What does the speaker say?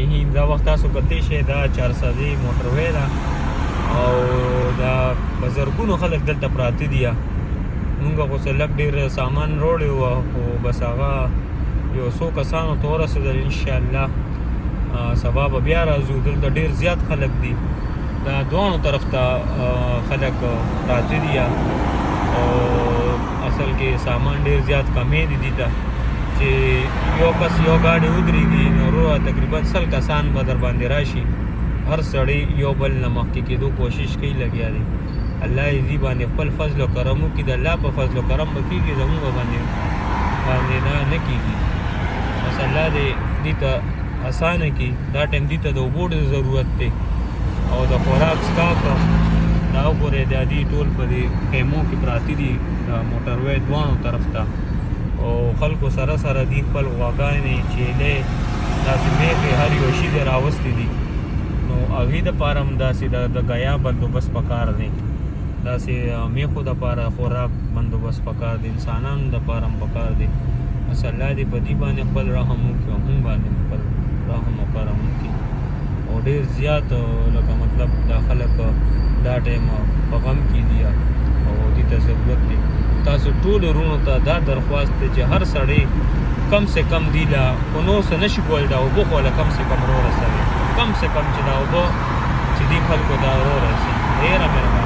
سامعین دا وخت تاسو کتلی شئ دا چارسدې موټروی ده او دا بزرګونو خلک دلته پراته دي مونږ خو څه لږ ډېر سامان راوړی وو خو بس هغه یو څو کسانو ته ورسېدل انشاءالله سبا به بیا راځو دلته ډېر زیات خلک دي دا دواړو طرف ته خلک پراته دي او اصل کې سامان ډېر زیات کمی دي دي ته چې یو کس یو ګاډی ودرېږي نو وروره تقریبا 100 کسان به در باندې راشي هر سړی یو بل نه مخکې کېدو کوشش کوي لګیا دی الله یې دې باندې خپل فضل و کرم وکړي د الله په فضل و کرم به کېږي زمونږ باندې نه کېږي بس الله دې دې ته اسانه کړي دا ټایم دې ته د اوبو ډېر ضرورت دی او د خوراک څښاک دا وګورئ دا دې ټول په دې خیمو کې پراته دي د موټروی دواړو طرف ته او خلکو سره سره دي خپل غواګانې چیلې داسې میږې هر یو شي دې راوستي دي نو هغې دپاره هم داسې د ګیا بندوبست پکار دی داسې میخو دپاره خوراک بندوبست پکار دی انسانانو دپاره هم پکار دی بس الله دې په دې باندې خپل رحم وکړي او موږ باندې خپل رحم و کرم وکړي او ډېر زیات لکه مطلب دا خلک دا ټایم په غم کې دي او دې ته ضرورت دی تاسو ټولو وروڼو ته دا درخواست دی چې هر سړی کم سے کم دی له خو نور څه نشي کولی دا اوبه خو له کم سے کم ورسوي کم سے کم چې دا اوبه چې دې خلکو دا ورسي ډېره مهرباني